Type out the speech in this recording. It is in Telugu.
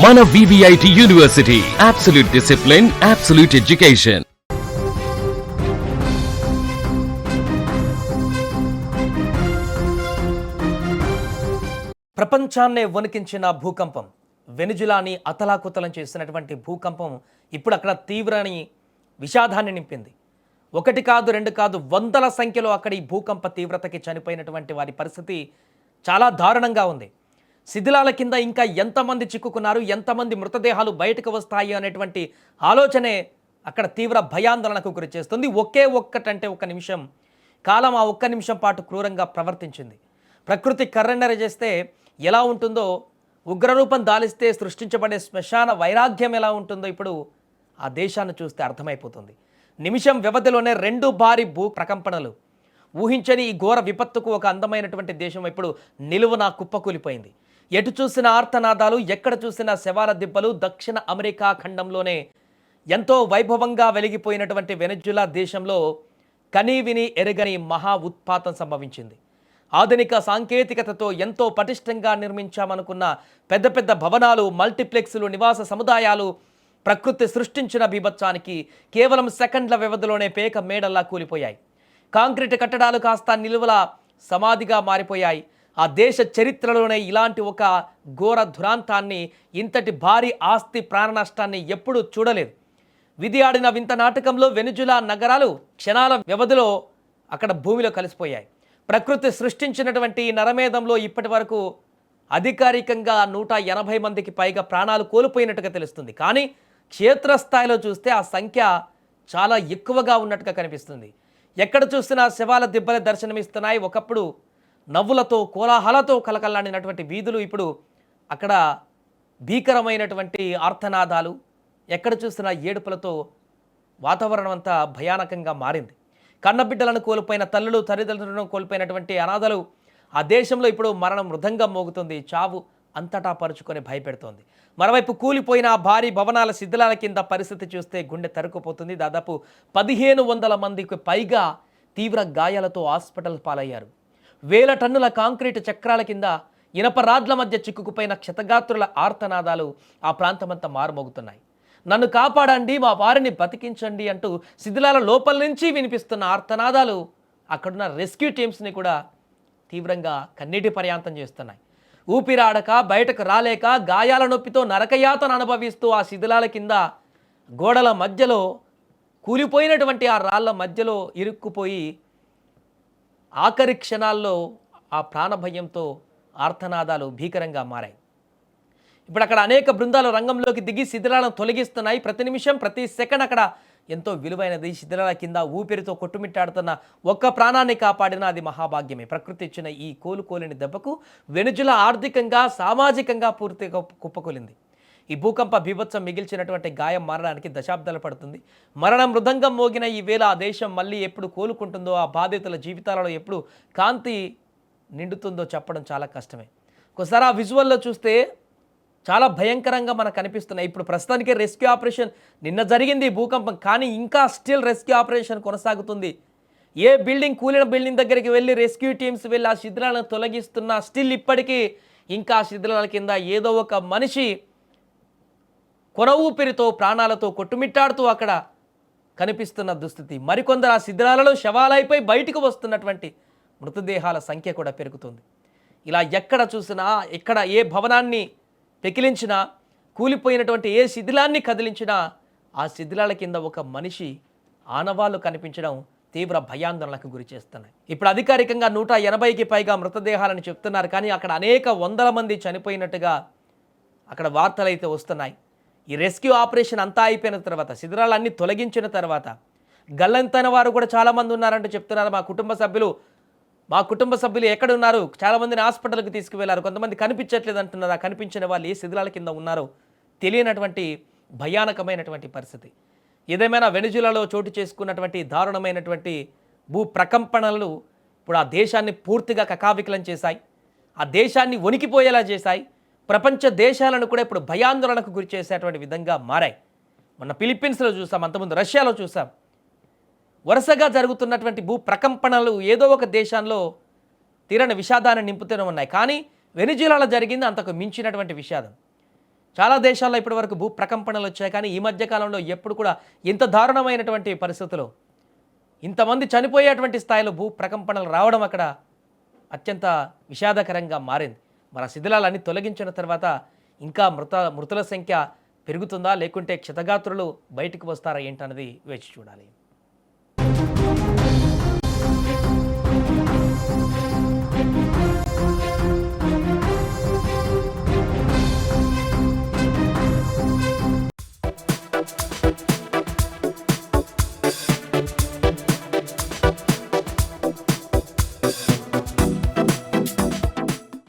మన VVIT university, absolute discipline, absolute education. ప్రపంచాన్నే వణికించిన భూకంపం, వెనుజులాని అతలాకుతలం చేసినటువంటి భూకంపం ఇప్పుడు అక్కడ తీవ్రని విషాదాన్ని నింపింది. ఒకటి కాదు, రెండు కాదు, వందల సంఖ్యలో అక్కడ ఈ భూకంప తీవ్రతకి చనిపోయినటువంటి వారి పరిస్థితి చాలా దారుణంగా ఉంది. శిథిలాల కింద ఇంకా ఎంతమంది చిక్కుకున్నారు, ఎంతమంది మృతదేహాలు బయటకు వస్తాయి అనేటువంటి ఆలోచనే అక్కడ తీవ్ర భయాందోళనకు గురి చేస్తుంది. ఒక్కటంటే ఒక నిమిషం కాలం ఆ ఒక్క నిమిషం పాటు క్రూరంగా ప్రవర్తించింది. ప్రకృతి కర్రెన్నర చేస్తే ఎలా ఉంటుందో, ఉగ్రరూపం దాలిస్తే సృష్టించబడే శ్మశాన వైరాగ్యం ఎలా ఉంటుందో ఇప్పుడు ఆ దేశాన్ని చూస్తే అర్థమైపోతుంది. నిమిషం వ్యవధిలోనే 2 భారీ భూ ప్రకంపనలు. ఊహించని ఈ ఘోర విపత్తుకు ఒక అందమైనటువంటి దేశం ఇప్పుడు నిలువున కుప్పకూలిపోయింది. ఎటు చూసిన ఆర్తనాదాలు, ఎక్కడ చూసిన శవాల దిబ్బలు. దక్షిణ అమెరికా ఖండంలోనే ఎంతో వైభవంగా వెలిగిపోయినటువంటి వెనెజులా దేశంలో కనీవిని ఎరగని మహా ఉత్పాతం సంభవించింది. ఆధునిక సాంకేతికతతో ఎంతో పటిష్టంగా నిర్మించామనుకున్న పెద్ద పెద్ద భవనాలు, మల్టీప్లెక్స్లు, నివాస సముదాయాలు ప్రకృతి సృష్టించిన బీభత్సానికి కేవలం సెకండ్ల వ్యవధిలోనే పేక మేడల్లా కూలిపోయాయి. కాంక్రీట్ కట్టడాలు కాస్త నిలువల సమాధిగా మారిపోయాయి. ఆ దేశ చరిత్రలోనే ఇలాంటి ఒక ఘోర దురాంతాన్ని, ఇంతటి భారీ ఆస్తి ప్రాణ నష్టాన్ని ఎప్పుడూ చూడలేదు. విధి ఆడిన వింత నాటకంలో వెనుజులా నగరాలు క్షణాల వ్యవధిలో అక్కడ భూమిలో కలిసిపోయాయి. ప్రకృతి సృష్టించినటువంటి నరమేధంలో ఇప్పటి వరకు అధికారికంగా 180 మందికి పైగా ప్రాణాలు కోల్పోయినట్టుగా తెలుస్తుంది. కానీ క్షేత్రస్థాయిలో చూస్తే ఆ సంఖ్య చాలా ఎక్కువగా ఉన్నట్టుగా కనిపిస్తుంది. ఎక్కడ చూసినా శవాల దిబ్బలే దర్శనమిస్తున్నాయి. ఒకప్పుడు నవ్వులతో, కోలాహలతో కలకల్లాడినటువంటి వీధులు ఇప్పుడు అక్కడ భీకరమైనటువంటి ఆర్తనాదాలు, ఎక్కడ చూసినా ఏడుపులతో వాతావరణం అంతా భయానకంగా మారింది. కన్నబిడ్డలను కోల్పోయిన తల్లులు, తల్లిదండ్రులను కోల్పోయినటువంటి అనాథలు. ఆ దేశంలో ఇప్పుడు మరణం మృదంగా మోగుతుంది. చావు అంతటా పరుచుకొని భయపెడుతోంది. మరోవైపు కూలిపోయిన భారీ భవనాల శిథిలాల కింద పరిస్థితి చూస్తే గుండె తరుక్కుపోతుంది. దాదాపు 1500 మందికి పైగా తీవ్ర గాయాలతో హాస్పిటల్ పాలయ్యారు. 1000 టన్నుల కాంక్రీటు చక్రాల కింద ఇనప రాడ్ల మధ్య చిక్కుకుపోయిన క్షతగాత్రుల ఆర్తనాదాలు ఆ ప్రాంతమంతా మారుమోగుతున్నాయి. నన్ను కాపాడండి, మా వారిని బతికించండి అంటూ శిథిలాల లోపల నుంచి వినిపిస్తున్న ఆర్తనాదాలు అక్కడున్న రెస్క్యూ టీమ్స్ని కూడా తీవ్రంగా కన్నీటి పర్యాంతం చేస్తున్నాయి. ఊపిరాడక, బయటకు రాలేక, గాయాల నొప్పితో నరకయాతన అనుభవిస్తూ ఆ శిథిలాల కింద గోడల మధ్యలో కూలిపోయినటువంటి ఆ రాళ్ల మధ్యలో ఇరుక్కుపోయి ఆఖరి క్షణాల్లో ఆ ప్రాణభయంతో ఆర్తనాదాలు భీకరంగా మారాయి. ఇప్పుడు అక్కడ అనేక బృందాలు రంగంలోకి దిగి శిథిలాలను తొలగిస్తున్నాయి. ప్రతి నిమిషం, ప్రతి సెకండ్ అక్కడ ఎంతో విలువైనది. శిథిలాల కింద ఊపిరితో కొట్టుమిట్టాడుతున్న ఒక్క ప్రాణాన్ని కాపాడినా అది మహాభాగ్యమే. ప్రకృతి ఇచ్చిన ఈ కోలుకోలేని దెబ్బకు వెనుజులా ఆర్థికంగా, సామాజికంగా పూర్తిగా కుప్పకూలింది. ఈ భూకంప బీభత్సం మిగిల్చినటువంటి గాయం మారడానికి దశాబ్దాలు పడుతుంది. మరణం మృదంగం మోగిన ఈ వేళ ఆ దేశం మళ్ళీ ఎప్పుడు కోలుకుంటుందో, ఆ బాధితుల జీవితాలలో ఎప్పుడు కాంతి నిండుతుందో చెప్పడం చాలా కష్టమే. ఒకసారి ఆ విజువల్లో చూస్తే చాలా భయంకరంగా మనకు కనిపిస్తున్నాయి. ఇప్పుడు ప్రస్తుతానికి రెస్క్యూ ఆపరేషన్ నిన్న జరిగింది భూకంపం, కానీ ఇంకా స్టిల్ రెస్క్యూ ఆపరేషన్ కొనసాగుతుంది. ఏ బిల్డింగ్, కూలిన బిల్డింగ్ దగ్గరికి వెళ్ళి రెస్క్యూ టీమ్స్ వెళ్ళి ఆ శిథిలాలను తొలగిస్తున్నా స్టిల్ ఇప్పటికీ ఇంకా ఆ శిథిలాల కింద ఏదో ఒక మనిషి కొన ఊపిరితో, ప్రాణాలతో కొట్టుమిట్టాడుతూ అక్కడ కనిపిస్తున్న దుస్థితి. మరికొందరు ఆ శిథిలాలలో శవాలైపోయి బయటకు వస్తున్నటువంటి మృతదేహాల సంఖ్య కూడా పెరుగుతుంది. ఇలా ఎక్కడ చూసినా, ఎక్కడ ఏ భవనాన్ని పెకిలించినా, కూలిపోయినటువంటి ఏ శిథిలాన్ని కదిలించినా ఆ శిథిలాల కింద ఒక మనిషి ఆనవాళ్లు కనిపించడం తీవ్ర భయాందోళనకు గురి చేస్తున్నాయి. ఇప్పుడు అధికారికంగా 180కి పైగా మృతదేహాలను చెప్తున్నారు, కానీ అక్కడ అనేక వందల మంది చనిపోయినట్టుగా అక్కడ వార్తలు అయితే వస్తున్నాయి. ఈ రెస్క్యూ ఆపరేషన్ అంతా అయిపోయిన తర్వాత, శిథిలాలన్నీ తొలగించిన తర్వాత గల్లంతైన వారు కూడా చాలామంది ఉన్నారంటూ చెప్తున్నారు. మా కుటుంబ సభ్యులు ఎక్కడున్నారు, చాలామందిని హాస్పిటల్కి తీసుకువెళ్లారు, కొంతమంది కనిపించట్లేదు అంటున్నారు. ఆ కనిపించిన వాళ్ళు ఏ శిథిలాల కింద ఉన్నారో తెలియనటువంటి భయానకమైనటువంటి పరిస్థితి. ఏదేమైనా వెనుజులాలో చోటు చేసుకున్నటువంటి దారుణమైనటువంటి భూ ప్రకంపనలు ఇప్పుడు ఆ దేశాన్ని పూర్తిగా కకావికలం చేశాయి. ఆ దేశాన్ని వణికిపోయేలా చేశాయి. ప్రపంచ దేశాలను కూడా ఇప్పుడు భయాందోళనకు గురి చేసేటువంటి విధంగా మారాయి. మొన్న ఫిలిప్పీన్స్లో చూసాం, అంతకుముందు రష్యాలో చూసాం. వరుసగా జరుగుతున్నటువంటి భూ ప్రకంపనలు ఏదో ఒక దేశంలో తీరని విషాదాన్ని నింపుతూనే ఉన్నాయి. కానీ వెనిజులాలో జరిగింది అంతకు మించినటువంటి విషాదం. చాలా దేశాల్లో ఇప్పటివరకు భూ ప్రకంపనలు వచ్చాయి, కానీ ఈ మధ్య కాలంలో ఎప్పుడు కూడా ఇంత దారుణమైనటువంటి పరిస్థితులు, ఇంతమంది చనిపోయేటువంటి స్థాయిలో భూ ప్రకంపనలు రావడం అక్కడ అత్యంత విషాదకరంగా మారింది. మరి ఆ శిథిలాలన్నీ తొలగించిన తర్వాత ఇంకా మృతుల సంఖ్య పెరుగుతుందా, లేకుంటే క్షతగాత్రులు బయటకు వస్తారా ఏంటన్నది వేచి చూడాలి.